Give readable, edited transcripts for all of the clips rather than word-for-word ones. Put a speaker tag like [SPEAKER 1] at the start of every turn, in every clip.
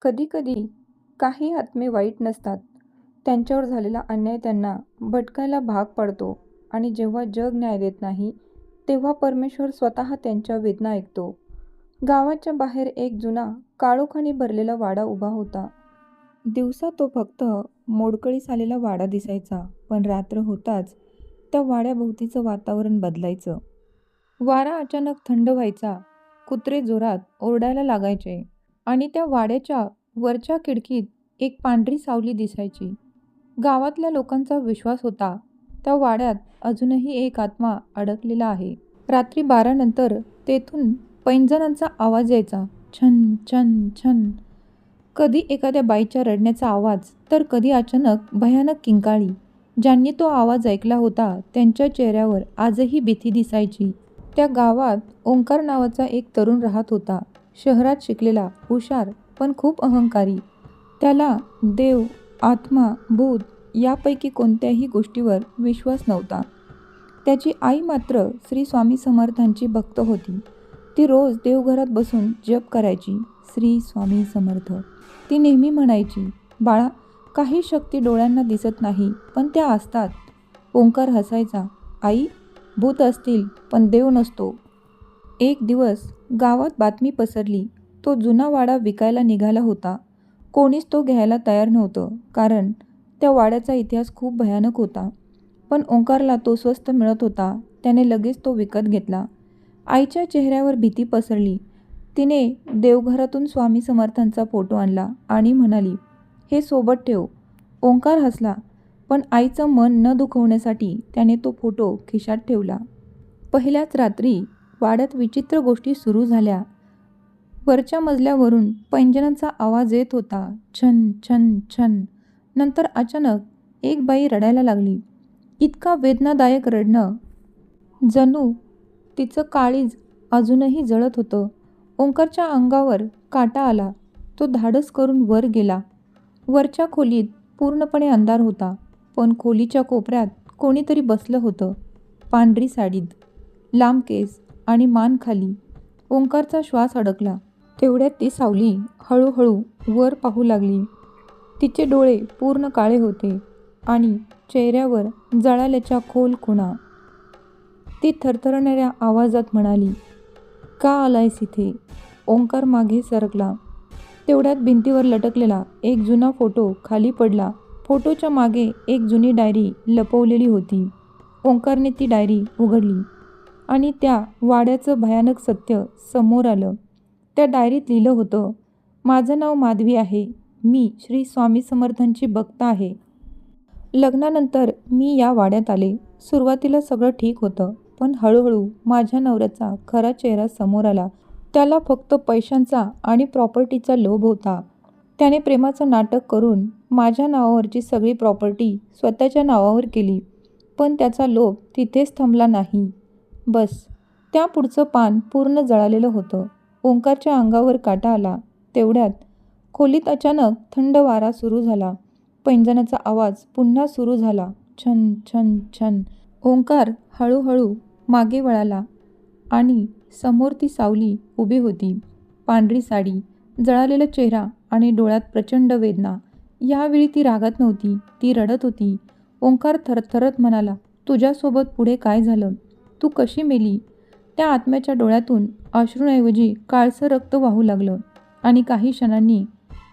[SPEAKER 1] कधी-कधी काही आत्मे वाईट नसतात. त्यांच्यावर झालेला अन्याय त्यांना भटकायला भाग पाडतो आणि जेव्हा जग न्याय देत नाही, तेव्हा परमेश्वर स्वतः त्यांच्या वेदना ऐकतो. गावाच्या बाहेर एक जुना काळोखाने भरलेला वाडा उभा होता. दिवसा तो फक्त मोडकळीस आलेला वाडा दिसायचा, पण रात्र होताच त्या वाड्याभोवतीचं वातावरण बदलायचं. वारा अचानक थंड व्हायचा, कुत्रे जोरात ओरडायला लागायचे आणि त्या वाड्याच्या वरच्या खिडकीत एक पांढरी सावली दिसायची. गावातल्या लोकांचा विश्वास होता, त्या वाड्यात अजूनही एक आत्मा अडकलेला आहे. रात्री 12 नंतर तेथून पैंजणांचा आवाज यायचा, छन छन छन. कधी एखाद्या बाईच्या रडण्याचा आवाज, तर कधी अचानक भयानक किंकाळी. ज्यांनी तो आवाज ऐकला होता त्यांच्या चेहऱ्यावर आजही भीती दिसायची. त्या गावात ओंकार नावाचा एक तरुण राहत होता. शहरात शिकलेला, हुशार, पण खूप अहंकारी. त्याला देव, आत्मा, भूत यापैकी कोणत्याही गोष्टीवर विश्वास नव्हता. त्याची आई मात्र श्री स्वामी समर्थांची भक्त होती. ती रोज देवघरात बसून जप करायची. श्री स्वामी समर्थ. ती नेहमी म्हणायची, बाळा, काही शक्ती डोळ्यांना दिसत नाही, पण त्या असतात. ओंकार हसायचा, आई, भूत असतील, पण देव नसतो. एक दिवस गावात बातमी पसरली, तो जुना वाडा विकायला निघाला होता. कोणीच तो घ्यायला तयार नव्हतं, कारण त्या वाड्याचा इतिहास खूप भयानक होता. पण ओंकारला तो स्वस्त मिळत होता. त्याने लगेच तो विकत घेतला. आईच्या चेहऱ्यावर भीती पसरली. तिने देवघरातून स्वामी समर्थांचा फोटो आणला आणि म्हणाली, हे सोबत ठेव. ओंकार हसला, पण आईचं मन न दुखवण्यासाठी त्याने तो फोटो खिशात ठेवला. पहिल्याच रात्री वाड्यात विचित्र गोष्टी सुरू झाल्या. वरच्या मजल्यावरून पैंजणांचा आवाज येत होता, छन छन छन. नंतर अचानक एक बाई रडायला लागली. इतका वेदनादायक रडणं, जणू तिचं काळीज अजूनही जळत होतं. ओंकारच्या अंगावर काटा आला. तो धाडस करून वर गेला. वरच्या खोलीत पूर्णपणे अंधार होता, पण खोलीच्या कोपऱ्यात कोणीतरी बसलं होतं. पांढरी साडीत, लांब केस आणि मान खाली. ओंकारचा श्वास अडकला. तेवढ्यात ती सावली हळूहळू वर पाहू लागली. तिचे डोळे पूर्ण काळे होते आणि चेहऱ्यावर जळाल्याच्या खोल खुणा. ती थरथरणाऱ्या आवाजात म्हणाली, का आलायस इथे? ओंकार मागे सरकला. तेवढ्यात भिंतीवर लटकलेला एक जुना फोटो खाली पडला. फोटोच्या मागे एक जुनी डायरी लपवलेली होती. ओंकारने ती डायरी उघडली आणि त्या वाड्याचं भयानक सत्य समोर आलं. त्या डायरीत लिहिलं होतं, माझं नाव माधवी आहे. मी श्री स्वामी समर्थांची भक्त आहे. लग्नानंतर मी या वाड्यात आले. सुरुवातीला सगळं ठीक होतं, पण हळूहळू माझ्या नवऱ्याचा खरा चेहरा समोर आला. त्याला फक्त पैशांचा आणि प्रॉपर्टीचा लोभ होता. त्याने प्रेमाचं नाटक करून माझ्या नावावरची सगळी प्रॉपर्टी स्वतःच्या नावावर केली. पण त्याचा लोभ तिथेच थांबला नाही. बस, त्या पुढचं पान पूर्ण जळालेलं होतं. ओंकारच्या अंगावर काटा आला. तेवढ्यात खोलीत अचानक थंड वारा सुरू झाला. पैंजणाचा आवाज पुन्हा सुरू झाला, छन छन छन. ओंकार हळूहळू मागे वळाला आणि समोर ती सावली उभी होती. पांढरी साडी, जळालेला चेहरा आणि डोळ्यात प्रचंड वेदना. यावेळी ती रागात नव्हती, ती रडत होती. ओंकार थरथरत म्हणाला, तुझ्यासोबत पुढे काय झालं? तू कशी मेली? त्या आत्म्याच्या डोळ्यातून अश्रूंऐवजी काळसर रक्त वाहू लागलं आणि काही क्षणांनी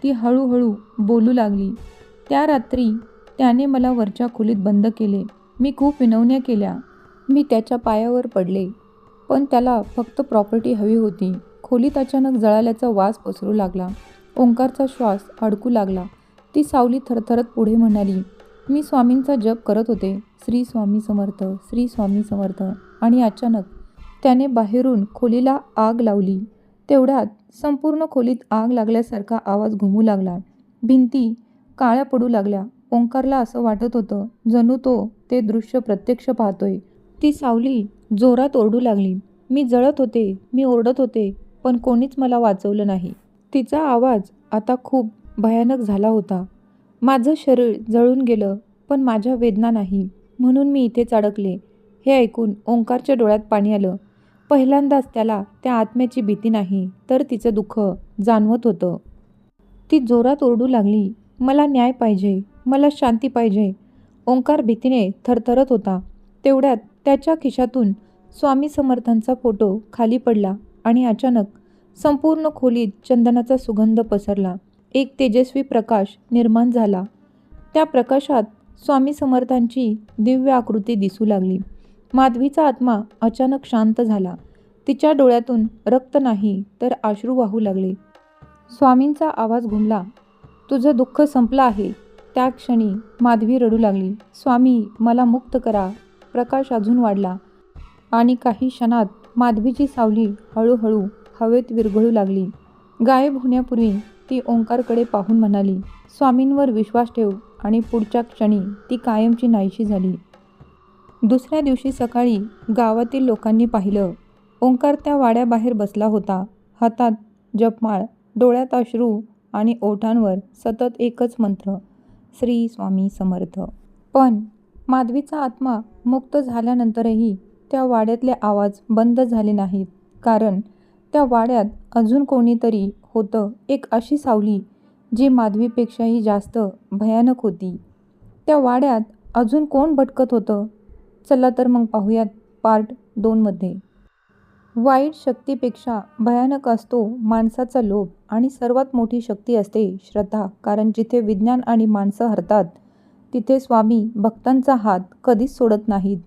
[SPEAKER 1] ती हळूहळू बोलू लागली. त्या रात्री त्याने मला वरच्या खोलीत बंद केले. मी खूप विनवण्या केल्या. मी त्याच्या पायावर पडले, पण त्याला फक्त प्रॉपर्टी हवी होती. खोलीत अचानक जळाल्याचा वास पसरू लागला. ओंकारचा श्वास अडकू लागला. ती सावली थरथरत पुढे म्हणाली, मी स्वामींचा जप करत होते, श्री स्वामी समर्थ, श्री स्वामी समर्थ. आणि अचानक त्याने बाहेरून खोलीला आग लावली. तेवढ्यात संपूर्ण खोलीत आग लागल्यासारखा आवाज घुमू लागला. भिंती काळ्या पडू लागल्या. ओंकारला असं वाटत होतं, जणू तो ते दृश्य प्रत्यक्ष पाहतोय. ती सावली जोरात ओरडू लागली, मी जळत होते, मी ओरडत होते, पण कोणीच मला वाचवलं नाही. तिचा आवाज आता खूप भयानक झाला होता. माझं शरीर जळून गेलं, पण माझ्या वेदना नाही, म्हणून मी इथेच अडकले. हे ऐकून ओंकारच्या डोळ्यात पाणी आलं. पहिल्यांदाच त्याला त्या आत्म्याची भीती नाही, तर तिचं दुःख जाणवत होतं. ती जोरात ओरडू लागली, मला न्याय पाहिजे, मला शांती पाहिजे. ओंकार भीतीने थरथरत होता. तेवढ्यात त्याच्या खिशातून स्वामी समर्थांचा फोटो खाली पडला आणि अचानक संपूर्ण खोलीत चंदनाचा सुगंध पसरला. एक तेजस्वी प्रकाश निर्माण झाला. त्या प्रकाशात स्वामी समर्थांची दिव्य आकृती दिसू लागली. माधवीचा आत्मा अचानक शांत झाला. तिच्या डोळ्यातून रक्त नाही तर अश्रू वाहू लागले. स्वामींचा आवाज घुमला, तुझं दुःख संपलं आहे. त्या क्षणी माधवी रडू लागली. स्वामी, मला मुक्त करा. प्रकाश अजून वाढला आणि काही क्षणात माधवीची सावली हळूहळू हवेत विरघळू लागली. गायब होण्यापूर्वी ती ओंकारकडे पाहून म्हणाली, स्वामींवर विश्वास ठेव. आणि पुढच्या क्षणी ती कायमची नाहीशी झाली. दुसऱ्या दिवशी सकाळी गावातील लोकांनी पाहिलं. ओंकार त्या वाड्याबाहेर बसला होता. हातात जपमाळ, डोळ्यात अश्रू आणि ओठांवर सतत एकच मंत्र, श्री स्वामी समर्थ. पण माधवीचा आत्मा मुक्त झाल्यानंतरही त्या वाड्यातले आवाज बंद झाले नाहीत. कारण त्या वाड्यात अजून कोणीतरी होतं, एक अशी सावली जी माधवीपेक्षाही जास्त भयानक होती. त्या वाड्यात अजून कोण भटकत होतं? चला तर मग पाहूयात पार्ट 2 मध्ये. वाईट शक्तीपेक्षा भयानक असतो माणसाचा लोभ आणि सर्वात मोठी शक्ती असते श्रद्धा. कारण जिथे विज्ञान आणि माणसं हरतात तिथे स्वामी भक्तांचा हात कधीच सोडत नाहीत.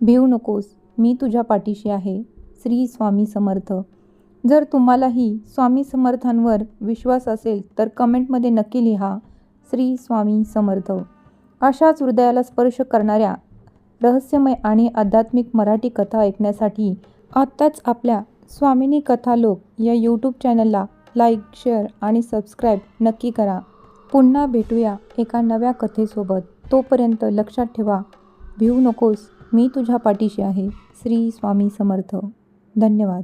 [SPEAKER 1] भिवू नकोस, मी तुझ्या पाठीशी आहे. श्री स्वामी समर्थ. जर तुम्हालाही स्वामी समर्थांवर विश्वास असेल तर कमेंटमध्ये नक्की लिहा, श्री स्वामी समर्थ. अशाच हृदयाला स्पर्श करणाऱ्या रहस्यमय आणि आध्यात्मिक मराठी कथा ऐकण्यासाठी आत्ताच आपल्या स्वामिनी कथालोक या यूट्यूब चॅनलला लाईक, शेअर आणि सबस्क्राईब नक्की करा. पुन्हा भेटूया एका नव्या कथेसोबत. तोपर्यंत लक्षात ठेवा, भिवू नकोस, मी तुझ्या पाठीशी आहे. श्री स्वामी समर्थ. धन्यवाद.